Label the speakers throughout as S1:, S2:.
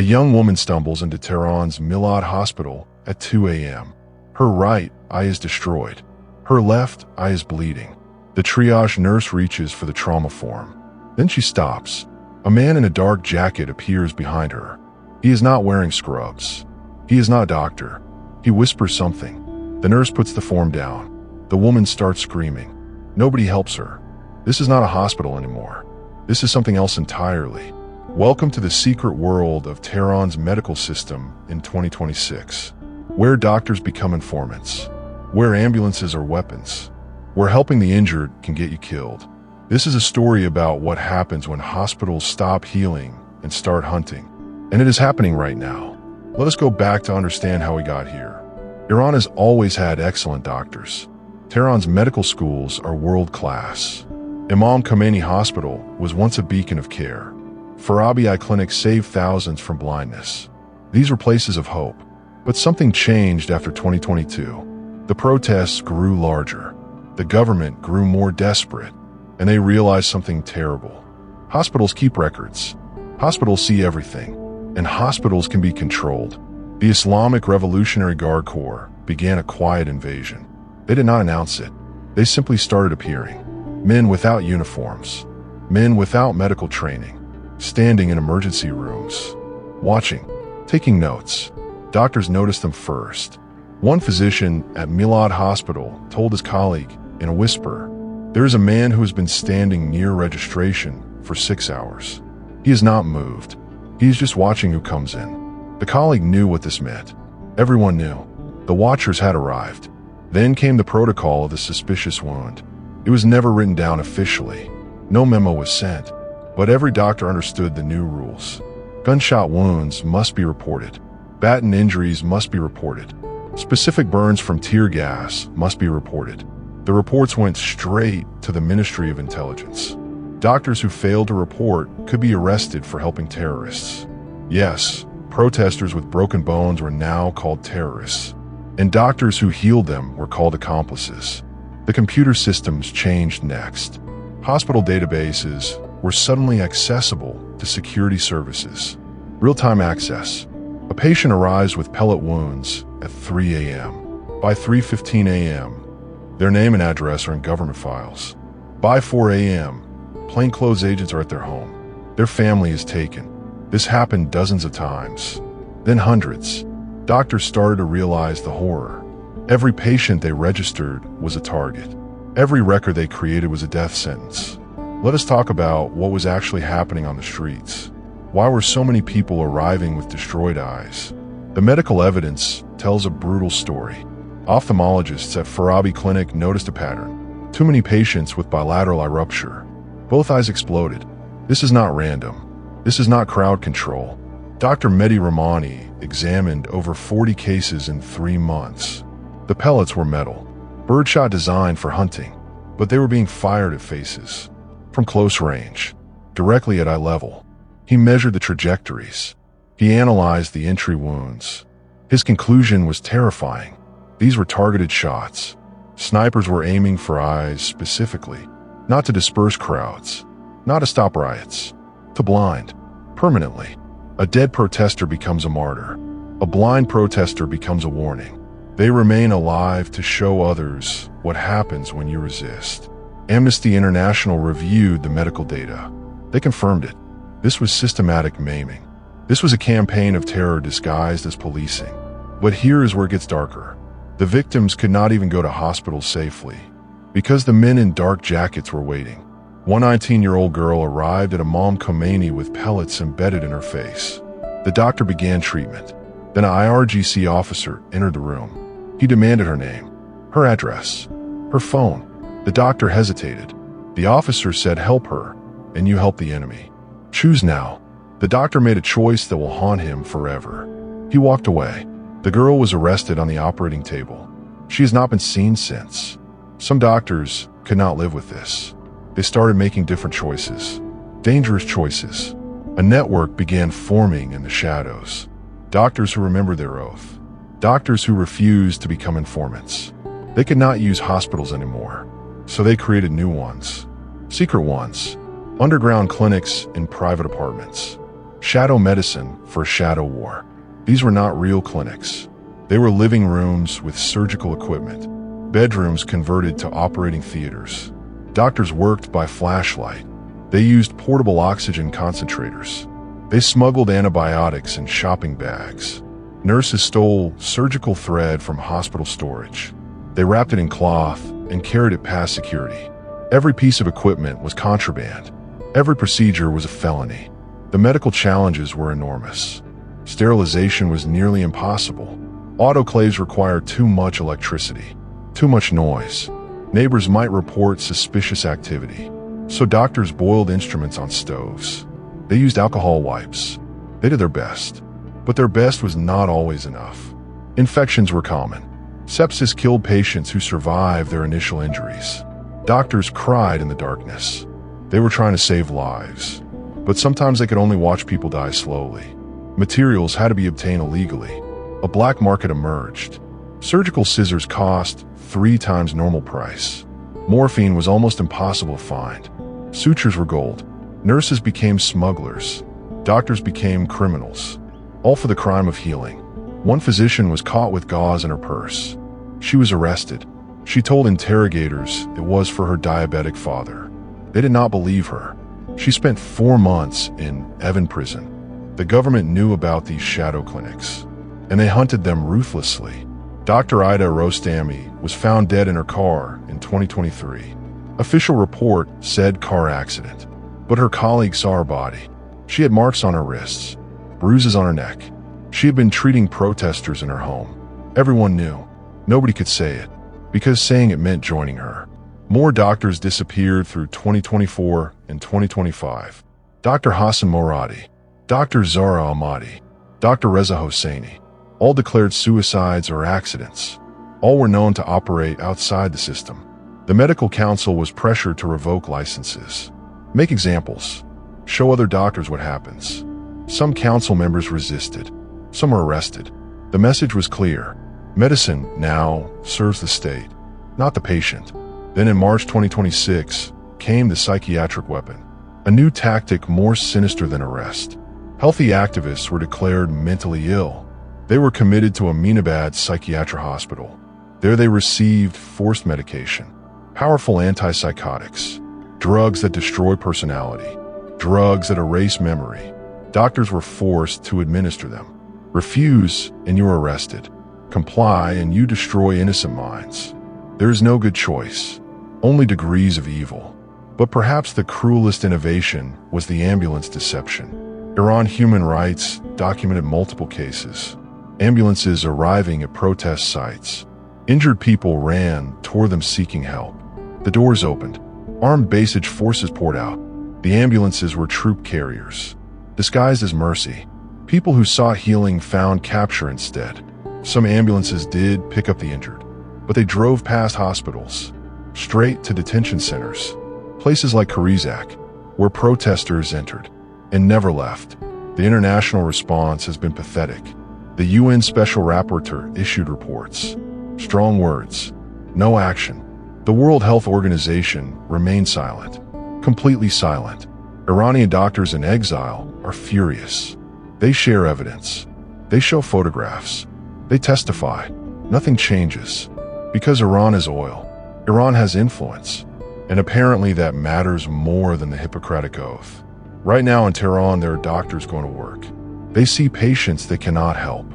S1: A young woman stumbles into Tehran's Milad hospital at 2 a.m. Her right eye is destroyed. Her left eye is bleeding. The triage nurse reaches for the trauma form. Then she stops. A man in a dark jacket appears behind her. He is not wearing scrubs. He is not a doctor. He whispers something. The nurse puts the form down. The woman starts screaming. Nobody helps her. This is not a hospital anymore. This is something else entirely. Welcome to the secret world of Tehran's medical system in 2026, where doctors become informants, where ambulances are weapons, where helping the injured can get you killed. This is a story about what happens when hospitals stop healing and start hunting. And it is happening right now. Let us go back to understand how we got here. Iran has always had excellent doctors. Tehran's medical schools are world-class. Imam Khomeini Hospital was once a beacon of care. Farabi Eye Clinic saved thousands from blindness. These were places of hope. But something changed after 2022. The protests grew larger. The government grew more desperate. And they realized something terrible. Hospitals keep records. Hospitals see everything. And hospitals can be controlled. The Islamic Revolutionary Guard Corps began a quiet invasion. They did not announce it. They simply started appearing. Men without uniforms. Men without medical training. Standing in emergency rooms. Watching. Taking notes. Doctors noticed them first. One physician at Milad Hospital told his colleague in a whisper, "There is a man who has been standing near registration for 6 hours. He has not moved. He is just watching who comes in." The colleague knew what this meant. Everyone knew. The watchers had arrived. Then came the protocol of the suspicious wound. It was never written down officially. No memo was sent. But every doctor understood the new rules. Gunshot wounds must be reported. Baton injuries must be reported. Specific burns from tear gas must be reported. The reports went straight to the Ministry of Intelligence. Doctors who failed to report could be arrested for helping terrorists. Yes, protesters with broken bones were now called terrorists. And doctors who healed them were called accomplices. The computer systems changed next. Hospital databases were suddenly accessible to security services. Real-time access. A patient arrives with pellet wounds at 3 a.m. By 3:15 a.m., their name and address are in government files. By 4 a.m., plainclothes agents are at their home. Their family is taken. This happened dozens of times. Then hundreds. Doctors started to realize the horror. Every patient they registered was a target. Every record they created was a death sentence. Let us talk about what was actually happening on the streets. Why were so many people arriving with destroyed eyes? The medical evidence tells a brutal story. Ophthalmologists at Farabi Clinic noticed a pattern. Too many patients with bilateral eye rupture. Both eyes exploded. This is not random. This is not crowd control. Dr. Mehdi Rahmani examined over 40 cases in 3 months. The pellets were metal, birdshot designed for hunting, but they were being fired at faces. From close range, directly at eye level. He measured the trajectories. He analyzed the entry wounds. His conclusion was terrifying. These were targeted shots. Snipers were aiming for eyes specifically, not to disperse crowds, not to stop riots, to blind, permanently. A dead protester becomes a martyr. A blind protester becomes a warning. They remain alive to show others what happens when you resist. Amnesty International reviewed the medical data. They confirmed it. This was systematic maiming. This was a campaign of terror disguised as policing. But here is where it gets darker. The victims could not even go to hospitals safely because the men in dark jackets were waiting. One 19-year-old girl arrived at Imam Khomeini with pellets embedded in her face. The doctor began treatment. Then an IRGC officer entered the room. He demanded her name, her address, her phone. The doctor hesitated. The officer said, "Help her, and you help the enemy. Choose now." The doctor made a choice that will haunt him forever. He walked away. The girl was arrested on the operating table. She has not been seen since. Some doctors could not live with this. They started making different choices. Dangerous choices. A network began forming in the shadows. Doctors who remembered their oath. Doctors who refused to become informants. They could not use hospitals anymore. So they created new ones. Secret ones. Underground clinics in private apartments. Shadow medicine for a shadow war. These were not real clinics. They were living rooms with surgical equipment, bedrooms converted to operating theaters. Doctors worked by flashlight. They used portable oxygen concentrators. They smuggled antibiotics in shopping bags. Nurses stole surgical thread from hospital storage. They wrapped it in cloth and carried it past security. Every piece of equipment was contraband. Every procedure was a felony. The medical challenges were enormous. Sterilization was nearly impossible. Autoclaves required too much electricity, too much noise. Neighbors might report suspicious activity. So doctors boiled instruments on stoves. They used alcohol wipes. They did their best. But their best was not always enough. Infections were common. Sepsis killed patients who survived their initial injuries. Doctors cried in the darkness. They were trying to save lives. But sometimes they could only watch people die slowly. Materials had to be obtained illegally. A black market emerged. Surgical scissors cost 3 times normal price. Morphine was almost impossible to find. Sutures were gold. Nurses became smugglers. Doctors became criminals. All for the crime of healing. One physician was caught with gauze in her purse. She was arrested. She told interrogators it was for her diabetic father. They did not believe her. She spent 4 months in Evin prison. The government knew about these shadow clinics, and they hunted them ruthlessly. Dr. Ida Rostami was found dead in her car in 2023. Official report said car accident, but her colleagues saw her body. She had marks on her wrists, bruises on her neck. She had been treating protesters in her home. Everyone knew. Nobody could say it, because saying it meant joining her. More doctors disappeared through 2024 and 2025. Dr. Hassan Moradi, Dr. Zara Ahmadi, Dr. Reza Hosseini, all declared suicides or accidents. All were known to operate outside the system. The medical council was pressured to revoke licenses. Make examples. Show other doctors what happens. Some council members resisted. Some were arrested. The message was clear. Medicine now serves the state, not the patient. Then in March 2026 came the psychiatric weapon, a new tactic more sinister than arrest. Healthy activists were declared mentally ill. They were committed to Aminabad Psychiatric Hospital. There they received forced medication, powerful antipsychotics, drugs that destroy personality, drugs that erase memory. Doctors were forced to administer them. Refuse and you are arrested. Comply and you destroy innocent minds. There is no good choice, only degrees of evil. But perhaps the cruelest innovation was the ambulance deception. Iran Human Rights documented multiple cases. Ambulances arriving at protest sites. Injured people ran toward them seeking help. The doors opened. Armed Basij forces poured out. The ambulances were troop carriers, disguised as mercy. People who sought healing found capture instead. Some ambulances did pick up the injured, but they drove past hospitals, straight to detention centers, places like Karizak, where protesters entered and never left. The international response has been pathetic. The UN Special Rapporteur issued reports. Strong words, no action. The World Health Organization remained silent, completely silent. Iranian doctors in exile are furious. They share evidence. They show photographs. They testify. Nothing changes. Because Iran is oil. Iran has influence. And apparently that matters more than the Hippocratic Oath. Right now in Tehran, there are doctors going to work. They see patients they cannot help.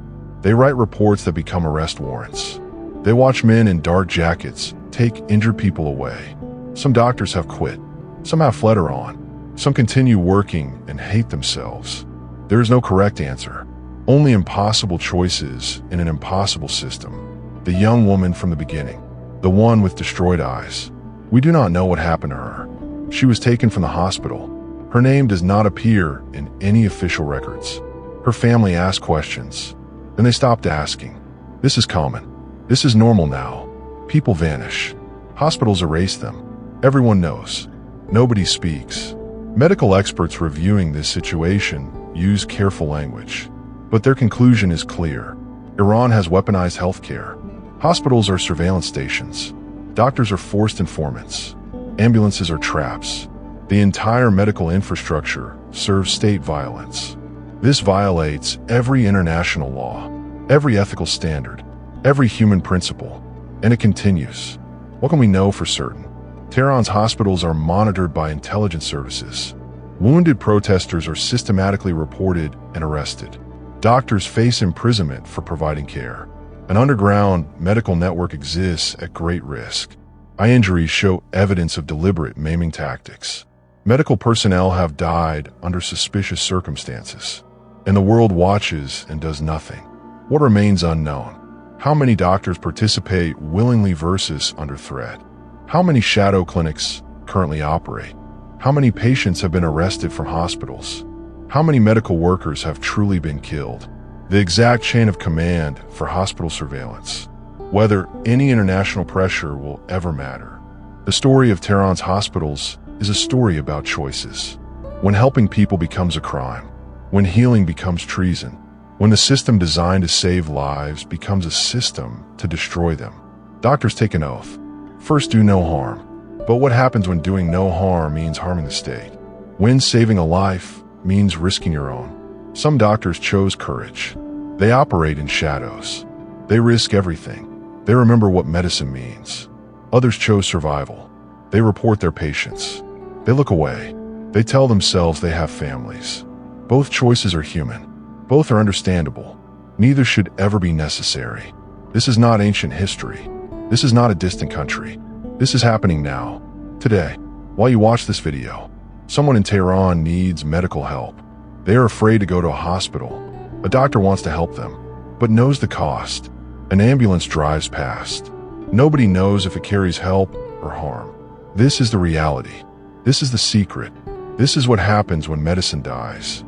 S1: They write reports that become arrest warrants. They watch men in dark jackets take injured people away. Some doctors have quit. Some have fled Iran. Some continue working and hate themselves. There is no correct answer. Only impossible choices in an impossible system. The young woman from the beginning. The one with destroyed eyes. We do not know what happened to her. She was taken from the hospital. Her name does not appear in any official records. Her family asked questions. Then they stopped asking. This is common. This is normal now. People vanish. Hospitals erase them. Everyone knows. Nobody speaks. Medical experts reviewing this situation use careful language. But their conclusion is clear. Iran has weaponized healthcare. Hospitals are surveillance stations. Doctors are forced informants. Ambulances are traps. The entire medical infrastructure serves state violence. This violates every international law, every ethical standard, every human principle, and it continues. What can we know for certain? Tehran's hospitals are monitored by intelligence services. Wounded protesters are systematically reported and arrested. Doctors face imprisonment for providing care. An underground medical network exists at great risk. Eye injuries show evidence of deliberate maiming tactics. Medical personnel have died under suspicious circumstances, and the world watches and does nothing. What remains unknown? How many doctors participate willingly versus under threat? How many shadow clinics currently operate? How many patients have been arrested from hospitals? How many medical workers have truly been killed? The exact chain of command for hospital surveillance. Whether any international pressure will ever matter. The story of Tehran's hospitals is a story about choices. When helping people becomes a crime, when healing becomes treason, when the system designed to save lives becomes a system to destroy them. Doctors take an oath. First, do no harm. But what happens when doing no harm means harming the state? When saving a life means risking your own? Some doctors chose courage. They operate in shadows. They risk everything. They remember what medicine means. Others chose survival. They report their patients. They look away. They tell themselves they have families. Both choices are human. Both are understandable. Neither should ever be necessary. This is not ancient history. This is not a distant country. This is happening now, today. While you watch this video, someone in Tehran needs medical help. They are afraid to go to a hospital. A doctor wants to help them, but knows the cost. An ambulance drives past. Nobody knows if it carries help or harm. This is the reality. This is the secret. This is what happens when medicine dies.